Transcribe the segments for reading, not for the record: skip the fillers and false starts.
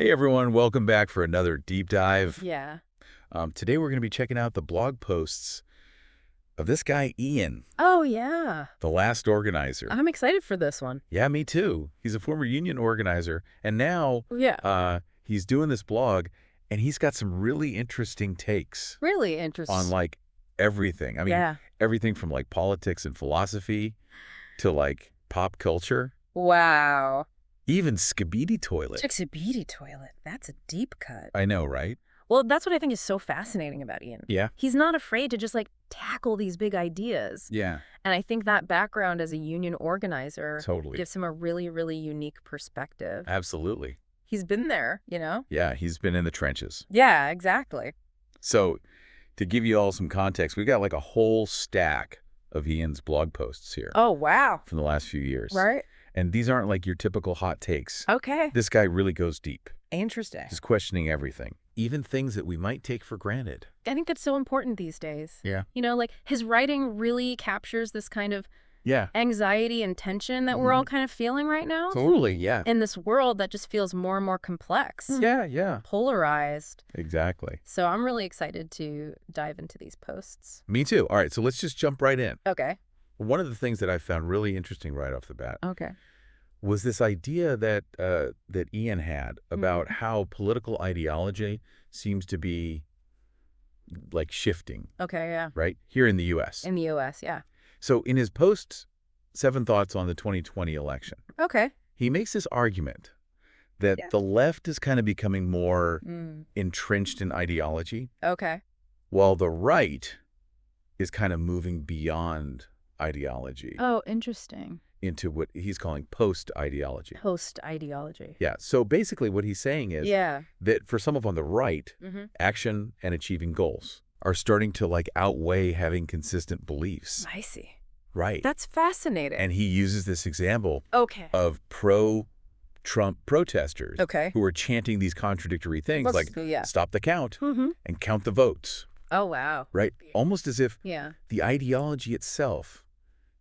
Hey everyone, welcome back for another deep dive. Yeah. Today we're going to be checking out the blog posts of this guy, Ian, Oh, yeah. the last organizer. I'm excited for this one. Yeah, me too. He's a former union organizer, and now Yeah. he's doing this blog, and he's got some really interesting takes Really interesting. on, like, everything. I mean, Yeah. everything from, like, politics and philosophy to, like, pop culture, Wow. even Skibidi Toilet. Chixabidi toilet. That's a deep cut. I know, right? Well, that's what I think is so fascinating about Ian. Yeah. He's not afraid to just, tackle these big ideas. Yeah, And I think that background as a union organizer totally. gives him a really, really unique perspective. Absolutely. He's been there, you know? Yeah, he's been in the trenches. Yeah, exactly. So to give you all some context, we've got like a whole stack of Ian's blog posts here Oh, wow. from the last few years. Right? And these aren't like your typical hot takes. Okay. This guy really goes deep. Interesting. He's questioning everything, even things that we might take for granted. I think that's so important these days. Yeah. You know, his writing really captures this kind of Yeah. anxiety and tension that we're all kind of feeling right now Totally. Yeah. in this world that just feels more and more complex, Yeah. Yeah. polarized. Exactly. So I'm really excited to dive into these posts. Me too. All right. So let's just jump right in. Okay. One of the things that I found really interesting right off the bat Okay. was this idea that that Ian had about how political ideology seems to be like shifting, Okay, yeah. right? Here in the U.S. In the U.S., yeah. So in his post, 7 Thoughts on the 2020 election, Okay. he makes this argument that Yeah. the left is kind of becoming more Mm. entrenched in ideology, Okay. while the right is kind of moving beyond ideology Oh, interesting. into what he's calling post-ideology. Post-ideology. Yeah. So basically what he's saying is Yeah. that for some of on the right, Mm-hmm. action and achieving goals are starting to like outweigh having consistent beliefs. I see. Right. That's fascinating. And he uses this example Okay. of pro-Trump protesters Okay. who are chanting these contradictory things like yeah. stop the count Mm-hmm. and count the votes, Oh, wow. right? Almost as if Yeah. the ideology itself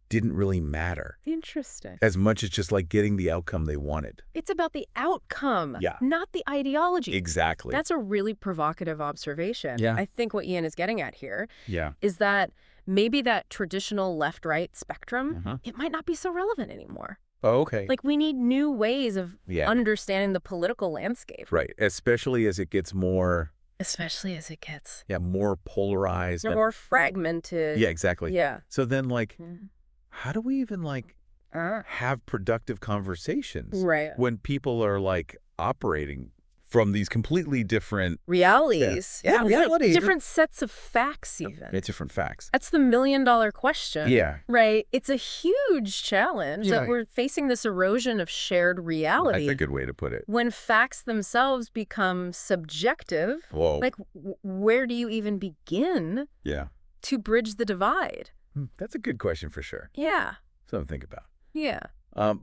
didn't really matter Interesting. as much as just like getting the outcome they wanted. It's about the outcome, Yeah. not the ideology. Exactly. That's a really provocative observation. Yeah. I think what Ian is getting at here yeah. is that maybe that traditional left-right spectrum, Uh-huh. it might not be so relevant anymore. Oh, okay. We need new ways of Yeah. understanding the political landscape. Right. Especially as it gets more, Especially as it gets more polarized. and- more fragmented. yeah, exactly. Yeah. So then like, Mhm. how do we even like have productive conversations Right. when people are like operating from these completely different Realities. Yeah, realities. Different sets of facts even. different facts? That's the million-dollar question. Yeah. Right. It's a huge challenge Yeah. that we're facing this erosion of shared reality. That's a good way to put it. When facts themselves become subjective, Whoa. where do you even begin yeah. to bridge the divide? That's a good question for sure. Yeah. Something to think about. Yeah.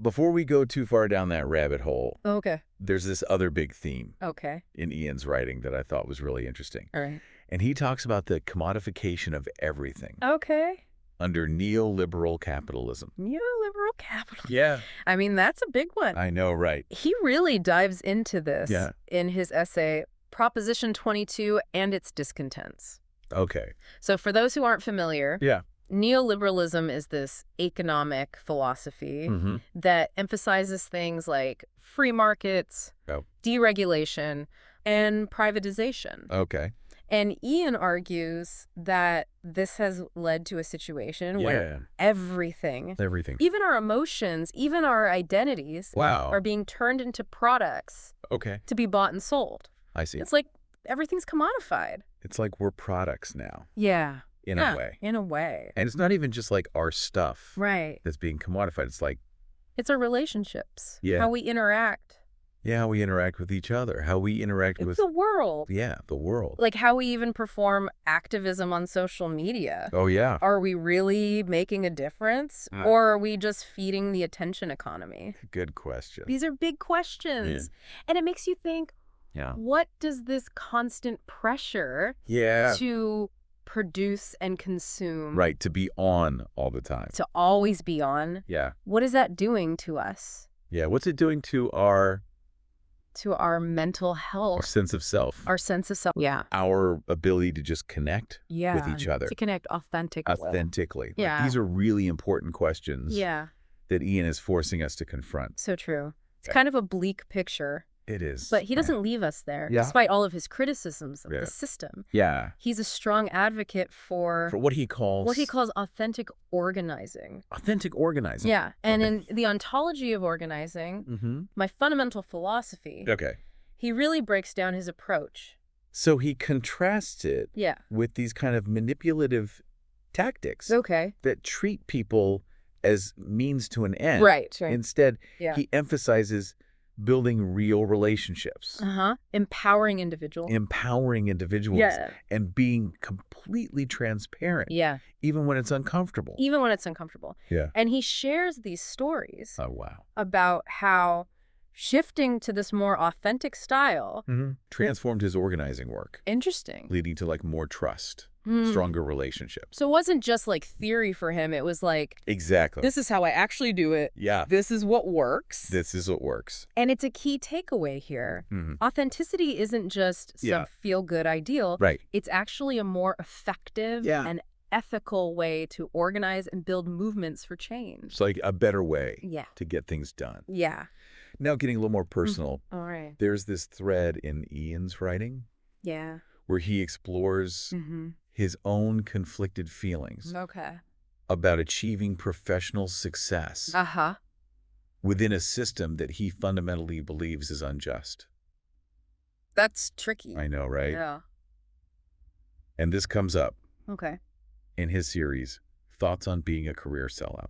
Before we go too far down that rabbit hole, Okay. there's this other big theme Okay. in Ian's writing that I thought was really interesting. All right. And he talks about the commodification of everything Okay. under neoliberal capitalism. Neoliberal capital. Yeah. I mean, that's a big one. I know, right. He really dives into this Yeah. in his essay, Proposition 22 and its Discontents. Okay. So for those who aren't familiar, Yeah. neoliberalism is this economic philosophy Mm-hmm. that emphasizes things like free markets, Oh. deregulation, and privatization. Okay. And Ian argues that this has led to a situation where Yeah. everything, Everything. even our emotions, even our identities, Wow. are being turned into products Okay. to be bought and sold. I see. It's like everything's commodified. It's like we're products now, Yeah. in a way. In a way. And it's not even just like our stuff Right. that's being commodified. It's like, It's our relationships. Yeah. How we interact. yeah, how we interact with each other, how we interact It's with, the world. the world. Like how we even perform activism on social media. Oh, yeah. Are we really making a difference? Or are we just feeding the attention economy? Good question. These are big questions. And it makes you think, Yeah. what does this constant pressure Yeah. to produce and consume, Right. To be on all the time. to always be on, Yeah. what is that doing to us? Yeah. What's it doing to our to our mental Our health, sense of self. our sense of self. Yeah. Our ability to just connect with each other. To connect Authentically. Like, Yeah. these are really important questions Yeah. that Ian is forcing us to confront. So true. It's kind of a bleak picture. It is. But he doesn't leave us there, Yeah. despite all of his criticisms of Yeah. the system. Yeah. He's a strong advocate for For what he calls authentic organizing. authentic organizing. Yeah. And Okay. in the ontology of organizing, Mm-hmm. my fundamental philosophy, Okay. he really breaks down his approach. So he contrasts it Yeah. with these kind of manipulative tactics Okay. that treat people as means to an end. Right. Instead, Yeah. he emphasizes building real relationships, Empowering individuals. empowering individuals, Yeah. and being completely transparent, Yeah. even when it's uncomfortable. Even when it's uncomfortable. Yeah. And he shares these stories Oh, wow. about how shifting to this more authentic style. Transformed his organizing work, Interesting. leading to like more trust, Hmm. stronger relationships. So it wasn't just like theory for him. It was like, Exactly. this is how I actually do it. Yeah. This is what works. This is what works. And it's a key takeaway here. Mhm. Authenticity isn't just some Yeah. feel-good ideal. Right. It's actually a more effective Yeah. and ethical way to organize and build movements for change. It's like a better way Yeah. to get things done. Yeah. Now, getting a little more personal, All right. there's this thread in Ian's writing Yeah. where he explores his own conflicted feelings Okay. about achieving professional success within a system that he fundamentally believes is unjust. That's tricky. I know, right? Yeah. And this comes up Okay. in his series, Thoughts on Being a Career Sellout.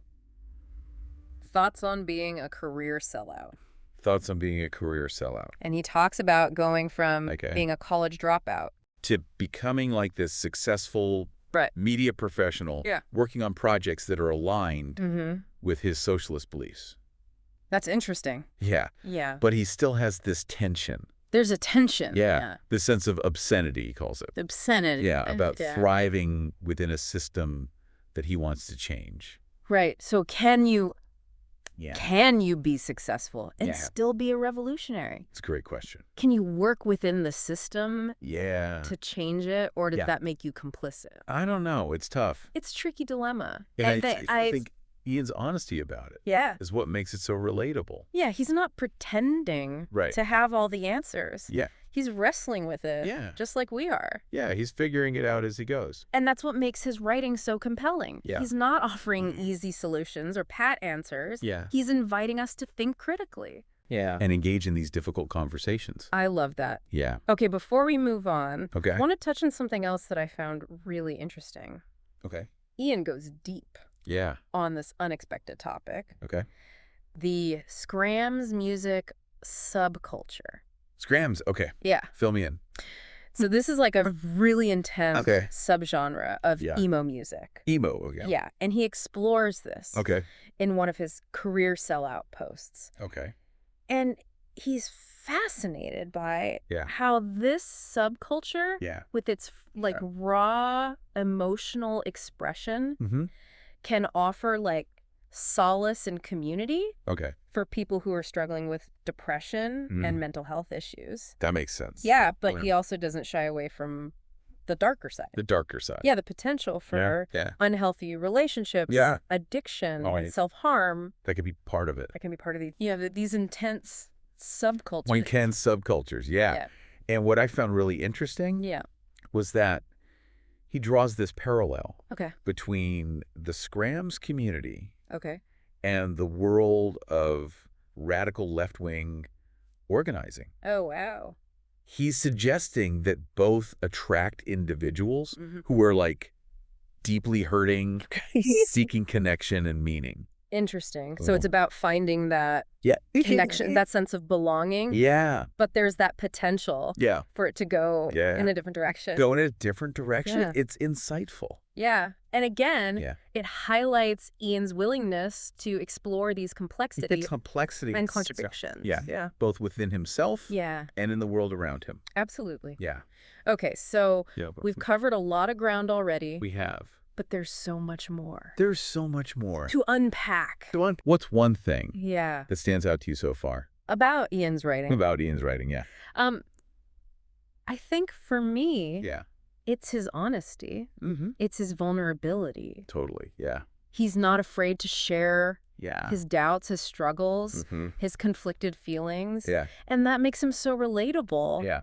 Thoughts on being a career sellout. Thoughts on being a career sellout. And he talks about going from Okay. being a college dropout. To becoming like this successful Right. media professional, Yeah. working on projects that are aligned with his socialist beliefs. That's interesting. Yeah. Yeah. But he still has this tension. There's a tension. Yeah. The sense of obscenity, he calls it. Obscenity. Yeah, about thriving within a system that he wants to change. Right. So can you be successful and Yeah. still be a revolutionary? It's a great question. Can you work within the system Yeah. to change it, or does Yeah. that make you complicit? I don't know. It's tough. It's a tricky dilemma. And I think Ian's honesty about it yeah. is what makes it so relatable. Yeah, he's not pretending Right. to have all the answers. Yeah. He's wrestling with it, Yeah. just like we are. Yeah, he's figuring it out as he goes. And that's what makes his writing so compelling. Yeah. He's not offering easy solutions or pat answers. Yeah. He's inviting us to think critically. Yeah. And engage in these difficult conversations. I love that. Yeah. Okay, before we move on, Okay. I want to touch on something else that I found really interesting. Okay. Ian goes deep Yeah. on this unexpected topic. Okay. The Scrams music subculture. Scrams. Okay. Yeah. Fill me in. So this is like a really intense Okay. subgenre of Yeah. emo music. Emo. Okay. Yeah, and he explores this Okay. in one of his career sellout posts. Okay. And he's fascinated by Yeah. how this subculture, Yeah. with its like raw emotional expression, Mm-hmm. can offer like solace and community Okay. for people who are struggling with depression Mm. and mental health issues. That makes sense. Yeah, but Okay. he also doesn't shy away from the darker side. The darker side. Yeah, the potential for Yeah. unhealthy relationships, Yeah. addiction, Oh, right. self-harm. That could be part of it. That can be part of these intense subcultures. One can subcultures. Yeah. Yeah. And what I found really interesting Yeah. was that he draws this parallel Okay. between the Scrams community Okay. and the world of radical left-wing organizing. Oh, wow. He's suggesting that both attract individuals Mhm. who are like deeply hurting, seeking connection and meaning. Interesting. So it's about finding that Yeah. connection, that sense of belonging, Yeah. but there's that potential Yeah. for it to go Yeah. in a different direction. Go in a different direction. Yeah. It's insightful. Yeah. And again, Yeah. it highlights Ian's willingness to explore these complexities The complexity and contradictions. Yeah. Yeah. Both within himself Yeah. and in the world around him. Absolutely. Yeah. Okay, so Yeah. we've covered a lot of ground already, We have. but there's so much more There's so much more. to unpack. What's one thing Yeah. that stands out to you so far? About Ian's writing. About Ian's writing, yeah. I think for me, Yeah. it's his honesty. Mm-hmm. It's his vulnerability. Totally, yeah. He's not afraid to share Yeah. his doubts, his struggles, Mm-hmm. his conflicted feelings. Yeah. And that makes him so relatable. Yeah.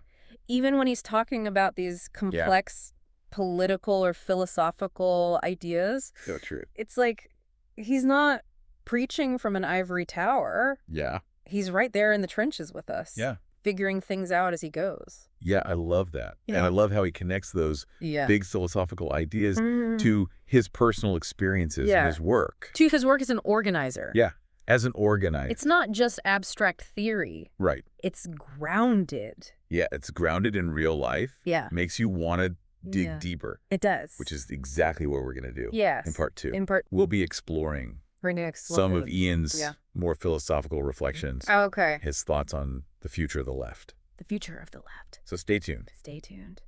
Even when he's talking about these complex political or philosophical ideas, So true. it's like he's not preaching from an ivory tower. Yeah. He's right there in the trenches with us. Yeah. Figuring things out as he goes. Yeah, I love that. Yeah. And I love how he connects those big philosophical ideas to his personal experiences and his work. To his work as an organizer. Yeah, as an organizer. It's not just abstract theory. Right. It's grounded. Yeah, it's grounded in real life. Yeah. Makes you want to dig deeper. It does. Which is exactly what we're going to do yes. in part 2. In part We'll be exploring some of Ian's more philosophical reflections. Oh, okay. His thoughts on the future of the left. The future of the left. So stay tuned. Stay tuned.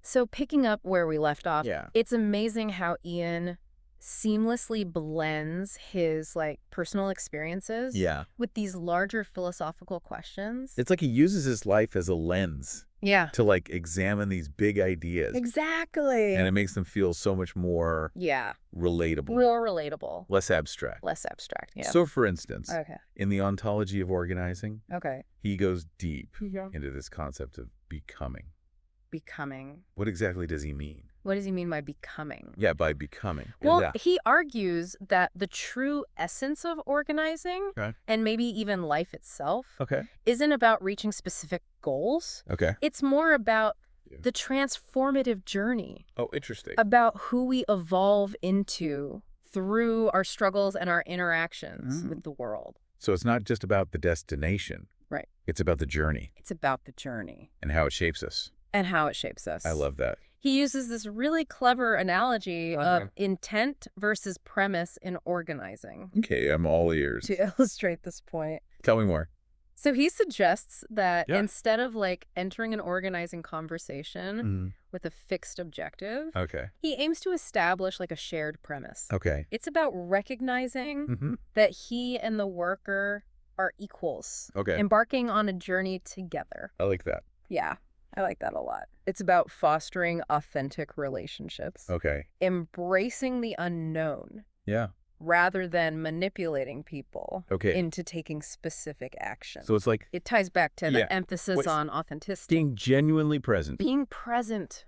So picking up where we left off, it's amazing how Ian seamlessly blends his personal experiences with these larger philosophical questions. It's like he uses his life as a lens to examine these big ideas. Exactly. And it makes them feel so much more relatable. Real relatable. Less abstract. Less abstract, yeah. So for instance, okay. in the ontology of organizing, okay. he goes deep into this concept of becoming. Becoming. What exactly does he mean? What does he mean by becoming? Yeah, by becoming. Well, he argues that the true essence of organizing, and maybe even life itself, isn't about reaching specific goals. It's more about the transformative journey. Oh, interesting. About who we evolve into through our struggles and our interactions with the world. So it's not just about the destination. Right. It's about the journey. It's about the journey. And how it shapes us. And how it shapes us. I love that. He uses this really clever analogy of intent versus premise in organizing. Okay, I'm all ears. To illustrate this point. Tell me more. So he suggests that instead of entering an organizing conversation with a fixed objective, he aims to establish a shared premise. It's about recognizing that he and the worker are equals, embarking on a journey together. I like that. Yeah. I like that a lot. It's about fostering authentic relationships. Embracing the unknown. Rather than manipulating people into taking specific action. So it's it ties back to the emphasis on authenticity. Being genuinely present. Being present.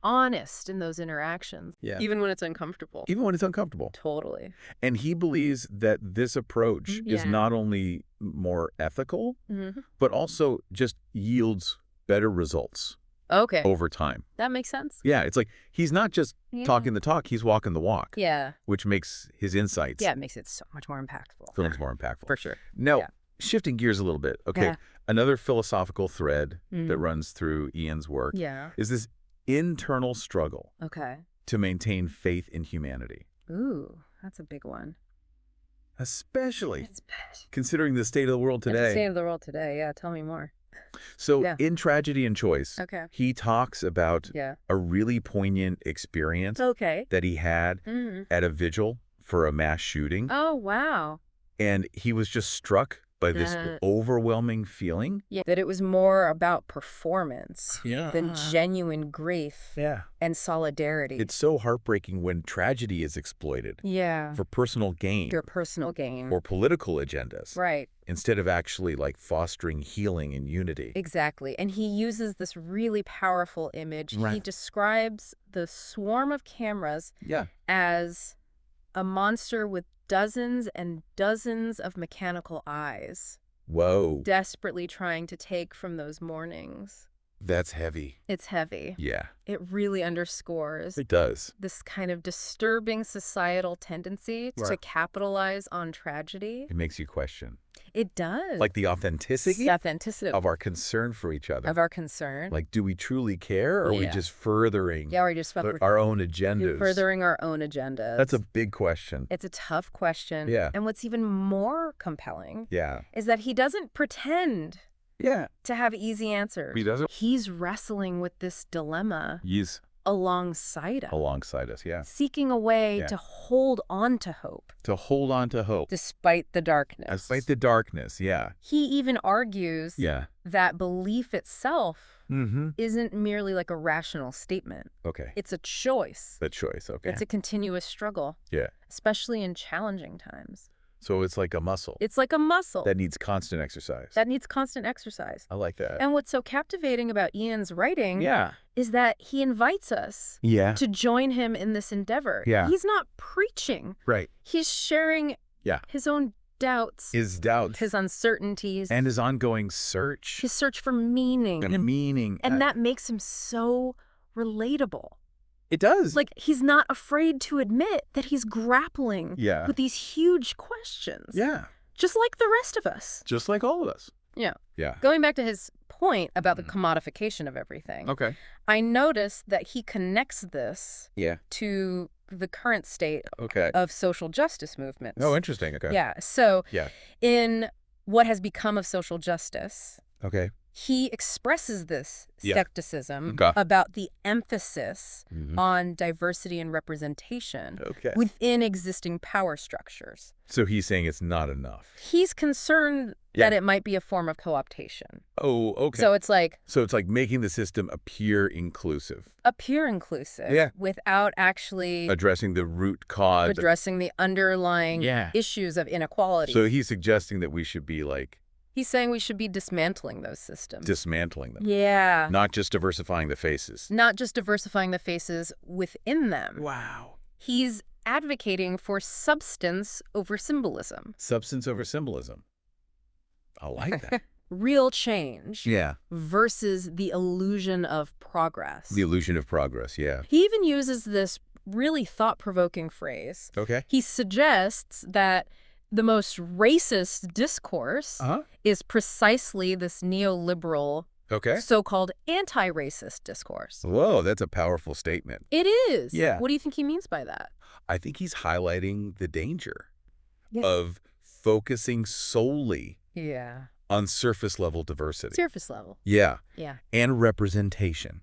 Honest in those interactions. Even when it's uncomfortable. Even when it's uncomfortable. Totally. And he believes that this approach is not only more ethical, but also just yields better results over time. That makes sense. Yeah, it's like he's not just talking the talk, he's walking the walk. Which makes his insights. It makes it so much more impactful. So much more impactful. For sure. Now, shifting gears a little bit. Another philosophical thread that runs through Ian's work is this internal struggle to maintain faith in humanity. Ooh, that's a big one. Especially considering the state of the world today. The state of the world today, tell me more. So in Tragedy and Choice, he talks about a really poignant experience that he had at a vigil for a mass shooting. Oh, wow. And he was just struck by this overwhelming feeling. That it was more about performance than genuine grief and solidarity. It's so heartbreaking when tragedy is exploited for personal gain. Your personal gain. Or political agendas. Right. Instead of actually fostering healing and unity. Exactly. And he uses this really powerful image. He describes the swarm of cameras as a monster with dozens and dozens of mechanical eyes. Whoa. Desperately trying to take from those mornings. That's heavy. It's heavy. Yeah. It really underscores. It does. This kind of disturbing societal tendency to capitalize on tragedy. It makes you question. It does. The authenticity? Of our concern for each other. Of our concern. Do we truly care, or are we just furthering or just our own agendas? Furthering our own agendas. That's a big question. It's a tough question. Yeah. And what's even more compelling is that he doesn't pretend to have easy answers. He doesn't. He's wrestling with this dilemma. Yes. alongside us. Alongside us, yeah. Seeking a way to hold on to hope. To hold on to hope. Despite the darkness. Despite the darkness, yeah. He even argues that belief itself isn't merely like a rational statement. Okay. It's a choice. A choice, okay. It's a continuous struggle. Yeah. Especially in challenging times. So it's like a muscle. It's like a muscle. That needs constant exercise. That needs constant exercise. I like that. And what's so captivating about Ian's writing is that he invites us to join him in this endeavor. Yeah. He's not preaching. Right. He's sharing his own doubts. His doubts. His uncertainties. And his ongoing search. His search for meaning. And meaning. And that makes him so relatable. It does. Like, he's not afraid to admit that he's grappling with these huge questions. Yeah. Just like the rest of us. Just like all of us. Yeah. Yeah. Going back to his point about the commodification of everything. Okay. I noticed that he connects this to the current state of social justice movements. Oh, interesting. Okay. Yeah. So in what has become of social justice, he expresses this skepticism about the emphasis on diversity and representation within existing power structures. So he's saying it's not enough. He's concerned that it might be a form of co-optation. Oh, okay. So it's like making the system appear inclusive. Without actually addressing the root cause. Addressing the underlying issues of inequality. So he's suggesting that we should be like... He's saying we should be dismantling those systems. Dismantling them. Yeah. Not just diversifying the faces. Not just diversifying the faces within them. Wow. He's advocating for substance over symbolism. Substance over symbolism. I like that. Real change. Yeah. Versus the illusion of progress. The illusion of progress, yeah. He even uses this really thought-provoking phrase. Okay. He suggests that the most racist discourse is precisely this neoliberal, so-called anti-racist discourse. Whoa, that's a powerful statement. It is. Yeah. What do you think he means by that? I think he's highlighting the danger of focusing solely on surface-level diversity. Surface level. Yeah. Yeah. And representation.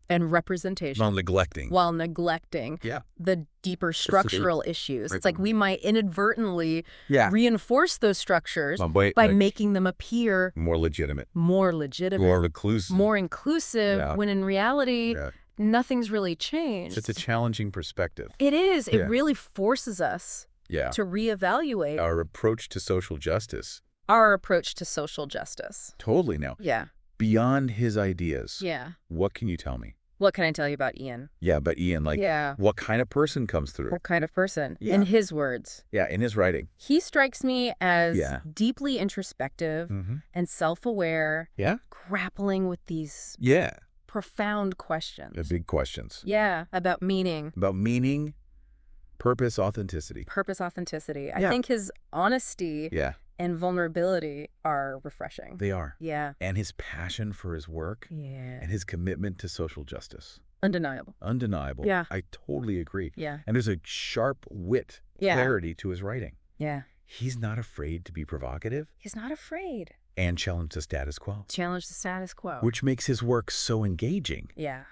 And representation. While neglecting the deeper structural issues. It's like we might inadvertently reinforce those structures by making them appear more legitimate. More inclusive, when in reality, nothing's really changed. It's a challenging perspective. It is. It really forces us to reevaluate our approach to social justice. Totally now. Yeah. Beyond his ideas. Yeah. What can you tell me? What can I tell you about Ian? Yeah, but Ian, what kind of person comes through? What kind of person? Yeah. In his words. Yeah, in his writing. He strikes me as deeply introspective and self-aware. Yeah. Grappling with these profound questions. The big questions. Yeah, about meaning. About meaning, purpose, authenticity. I think his honesty and vulnerability are refreshing. They are. Yeah. And his passion for his work. Yeah. And his commitment to social justice. Undeniable. Yeah. I totally agree. Yeah. And there's a sharp wit, clarity to his writing. Yeah. He's not afraid to be provocative. He's not afraid. And challenge the status quo. Which makes his work so engaging. Yeah.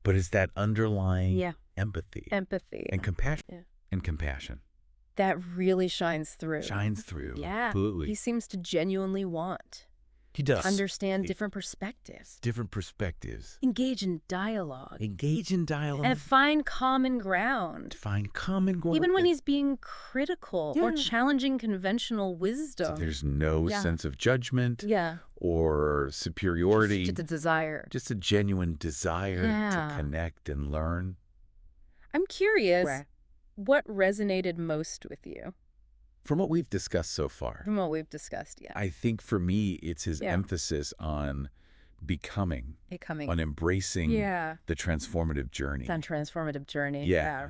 But it's that underlying empathy. And compassion. Yeah. And compassion. That really shines through. Yeah. Absolutely. He seems to genuinely want. He does. Understand different perspectives. Engage in dialogue. And find common ground. Even when he's being critical or challenging conventional wisdom. So there's no sense of judgment or superiority. Just a desire. Just a genuine desire to connect and learn. I'm curious. What resonated most with you? From what we've discussed so far. I think for me, it's his emphasis on becoming. On embracing the transformative journey.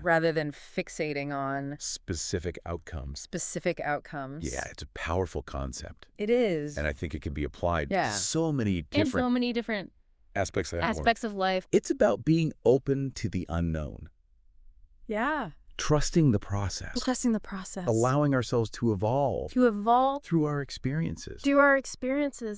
Rather than fixating on specific outcomes. Yeah, it's a powerful concept. It is. And I think it can be applied to so many different aspects of life. It's about being open to the unknown. Yeah. Trusting the process. Allowing ourselves to evolve. Through our experiences.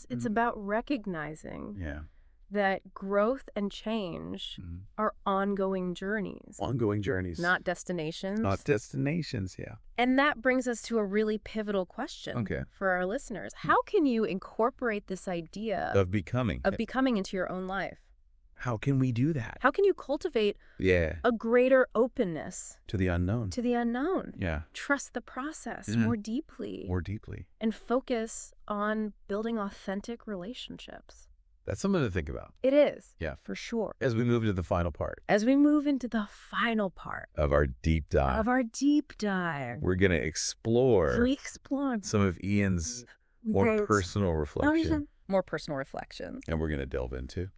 It's about recognizing that growth and change are ongoing journeys. Ongoing journeys. Not destinations. Not destinations, yeah. And that brings us to a really pivotal question for our listeners. How can you incorporate this idea of becoming into your own life? How can we do that? How can you cultivate a greater openness to the unknown? To the unknown. Yeah. Trust the process more deeply. More deeply. And focus on building authentic relationships. That's something to think about. It is. Yeah. For sure. As we move to the final part. As we move into the final part. Of our deep dive. We're going to explore. Some of Ian's more personal reflections. More personal reflections. And we're going to delve into.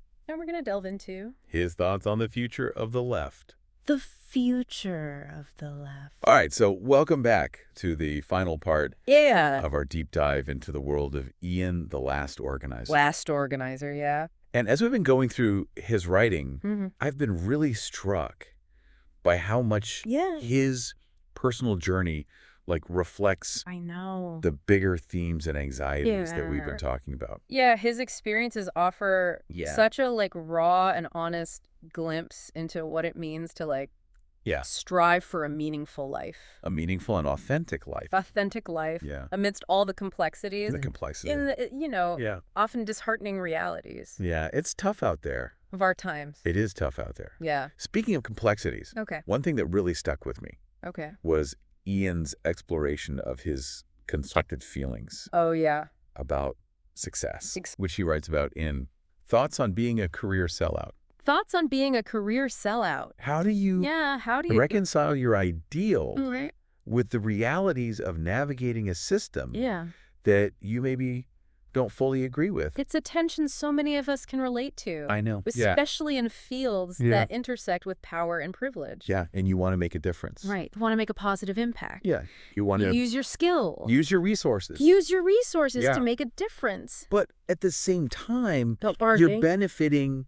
His thoughts on the future of the left. The future of the left. All right, so welcome back to the final part of our deep dive into the world of Ian, the Last Organizer. Last Organizer, yeah. And as we've been going through his writing, I've been really struck by how much his personal journey reflects the bigger themes and anxieties that we've been talking about. Yeah, his experiences offer such a raw and honest glimpse into what it means to strive for a meaningful life. A meaningful and authentic life. Amidst all the complexities. The complexity. In the, often disheartening realities. Yeah, it's tough out there. Of our times. It is tough out there. Yeah. Speaking of complexities, one thing that really stuck with me was Ian's exploration of his constructed feelings. Oh, yeah. About success, which he writes about in Thoughts on Being a Career Sellout. Thoughts on Being a Career Sellout. How do you reconcile your ideal with the realities of navigating a system that you maybe don't fully agree with? It's a tension so many of us can relate to. I know. Especially in fields that intersect with power and privilege. Yeah, and you want to make a difference. Right. You want to make a positive impact. Yeah. You want to use your skills. Use your resources. Use your resources to make a difference. But at the same time, you're benefiting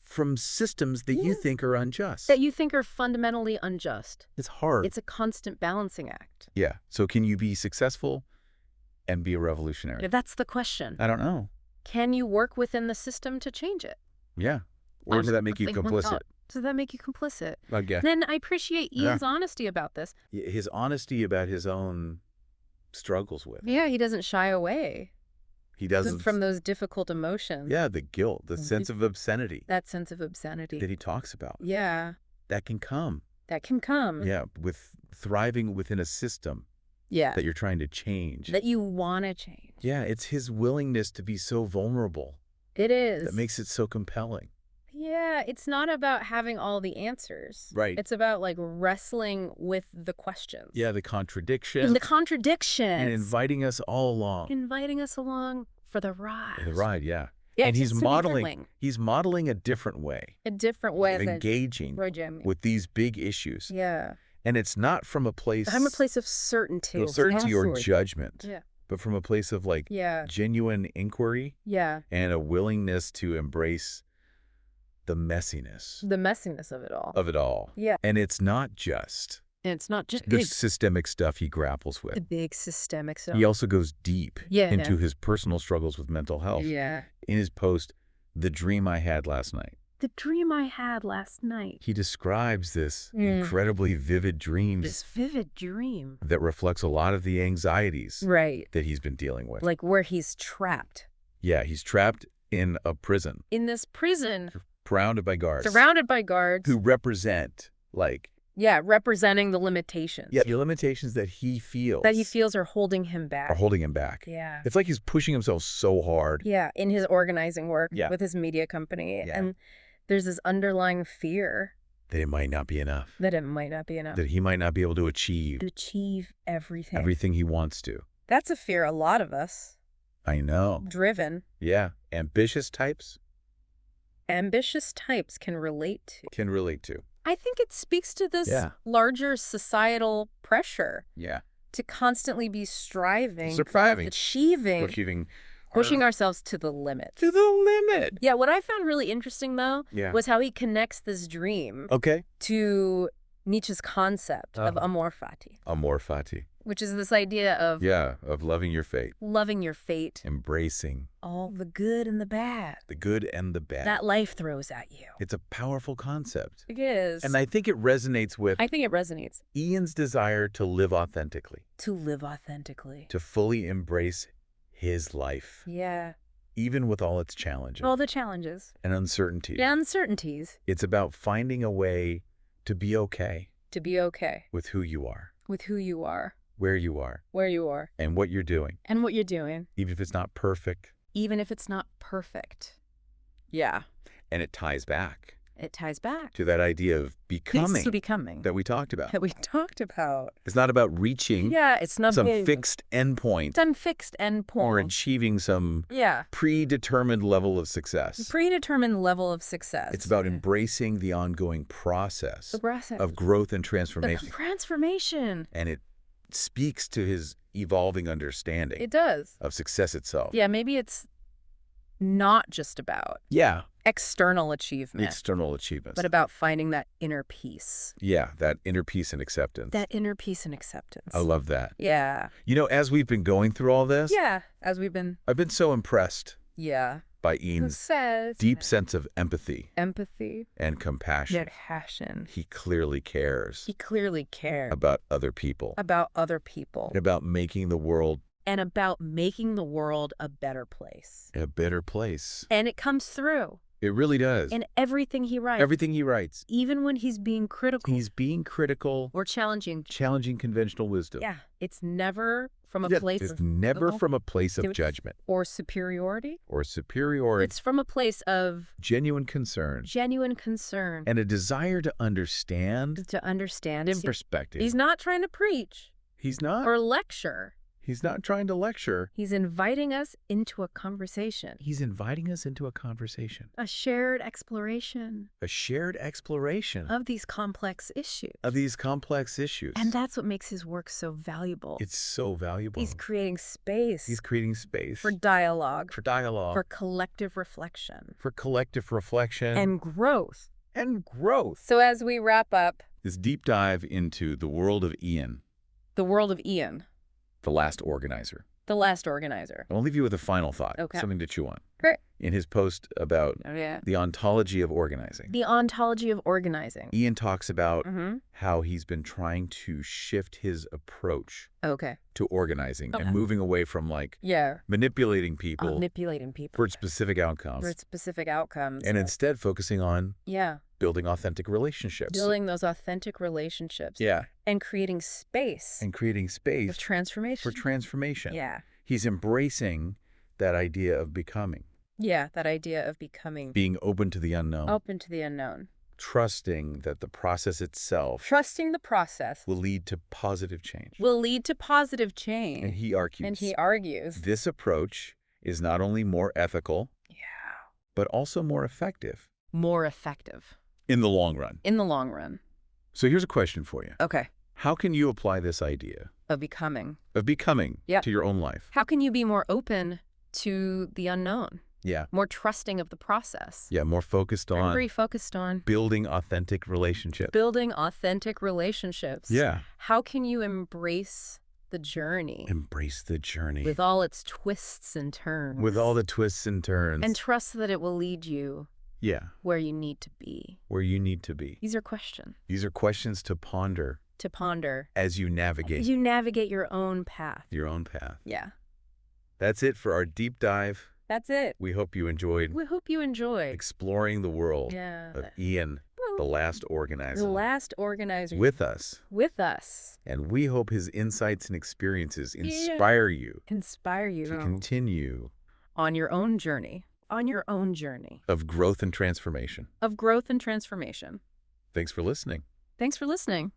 from systems that you think are unjust. That you think are fundamentally unjust. It's hard. It's a constant balancing act. Yeah. So can you be successful and be a revolutionary? That's the question. I don't know. Can you work within the system to change it? Yeah. Or does that make you complicit? Does that make you complicit? Okay. Then I appreciate Ian's honesty about this. His honesty about his own struggles with. Yeah, he doesn't shy away. He doesn't. From those difficult emotions. Yeah, the guilt, the sense of obscenity. That sense of obscenity. That he talks about. Yeah. That can come. Yeah, with thriving within a system. Yeah. That you're trying to change. That you want to change. Yeah, it's his willingness to be so vulnerable. It is. That makes it so compelling. Yeah, it's not about having all the answers. Right. It's about wrestling with the questions. Yeah, the contradictions. And inviting us all along. Inviting us along for the ride. The ride, yeah. Yeah, and he's modeling a different way. A different way of engaging with these big issues. Yeah. And it's not from a place... From a place of certainty. No, certainty or judgment. Yeah. But from a place of genuine inquiry. Yeah. And a willingness to embrace the messiness. The messiness of it all. Of it all. Yeah. And it's not just... the systemic stuff he grapples with. The big systemic stuff. He also goes deep into his personal struggles with mental health. Yeah. In his post, The Dream I Had Last Night. The dream I had last night. He describes this incredibly vivid dream. This vivid dream. That reflects a lot of the anxieties that he's been dealing with. Where he's trapped. Yeah, he's trapped in a prison. In this prison. Surrounded by guards. Who represent, representing the limitations. Yeah, the limitations that he feels. Are holding him back. Yeah. It's like he's pushing himself so hard. Yeah, in his organizing work with his media company. Yeah. And there's this underlying fear. That it might not be enough. That he might not be able to achieve. Everything. Everything he wants to. That's a fear a lot of us. I know. Driven. Yeah. Ambitious types can relate to. I think it speaks to this larger societal pressure. Yeah. To constantly be striving. Achieving. Pushing ourselves to the limit. Yeah, what I found really interesting, though, was how he connects this dream to Nietzsche's concept of amor fati. Which is this idea of... Yeah, of loving your fate. Loving your fate. Embracing. All the good and the bad. The good and the bad. That life throws at you. It's a powerful concept. It is. And I think it resonates with... I think it resonates. Ian's desire to live authentically. To live authentically. To fully embrace his life. Yeah. Even with all its challenges. All the challenges. And uncertainties. Yeah, uncertainties. It's about finding a way to be okay. To be okay. With who you are. With who you are. Where you are. Where you are. And what you're doing. And what you're doing. Even if it's not perfect. Even if it's not perfect. Yeah. And it ties back. It ties back. To that idea of becoming. To becoming. That we talked about. That we talked about. It's not about reaching. Yeah, it's not some fixed endpoint. Some fixed endpoint. Or achieving some predetermined level of success. Predetermined level of success. It's about embracing the ongoing process. The process. Of growth and transformation. The transformation. And it speaks to his evolving understanding. It does. Of success itself. Yeah, maybe it's not just about external achievement. External achievements. But about finding that inner peace. Yeah, that inner peace and acceptance. That inner peace and acceptance. I love that. Yeah. You know, as we've been going through all this. Yeah, as we've been. I've been so impressed. Yeah. By Ian's deep sense of empathy. Empathy. And compassion. Compassion. He clearly cares. He clearly cares. About other people. About other people. And about making the world. And about making the world a better place. A better place. And it comes through. It really does. In everything he writes. Everything he writes. Even when he's being critical. He's being critical. Or challenging. Challenging conventional wisdom. Yeah. It's never from a place of... It's never from a place of judgment. Or superiority. Or superiority. It's from a place of... genuine concern. Genuine concern. And a desire to understand. To understand. In perspective. He's not trying to preach. He's not. Or lecture. He's not trying to lecture. He's inviting us into a conversation. He's inviting us into a conversation. A shared exploration. A shared exploration. Of these complex issues. Of these complex issues. And that's what makes his work so valuable. It's so valuable. He's creating space. He's creating space. For dialogue. For dialogue. For collective reflection. For collective reflection. And growth. And growth. So as we wrap up. This deep dive into the world of Ian. The world of Ian. The last organizer. The last organizer. I'll leave you with a final thought. Okay. Something to chew on. Great. In his post about the ontology of organizing. The ontology of organizing. Ian talks about how he's been trying to shift his approach to organizing and moving away from manipulating people. For specific outcomes. For specific outcomes. And instead focusing on building authentic relationships. Building those authentic relationships. Yeah. And creating space. And creating space. For transformation. For transformation. Yeah. He's embracing that idea of becoming. Yeah, that idea of becoming. Being open to the unknown. Open to the unknown. Trusting that the process itself. Trusting the process. Will lead to positive change. Will lead to positive change. And he argues. And he argues. This approach is not only more ethical. But also more effective. More effective. In the long run. In the long run. So here's a question for you. Okay. How can you apply this idea? Of becoming. Of becoming to your own life? How can you be more open to the unknown? Yeah. More trusting of the process. Yeah, more focused on. Very focused on. Building authentic relationships. Building authentic relationships. Yeah. How can you embrace the journey? Embrace the journey. With all its twists and turns. With all the twists and turns. And trust that it will lead you. Yeah. Where you need to be. Where you need to be. These are questions. These are questions to ponder. To ponder. As you navigate. As you navigate your own path. Your own path. Yeah. That's it for our deep dive. That's it. We hope you enjoyed. We hope you enjoyed. Exploring the world of Ian, the last organizer. The last organizer. With us. With us. And we hope his insights and experiences inspire you. Inspire you. To continue. On your own journey. On your own journey. Of growth and transformation. Of growth and transformation. Thanks for listening. Thanks for listening.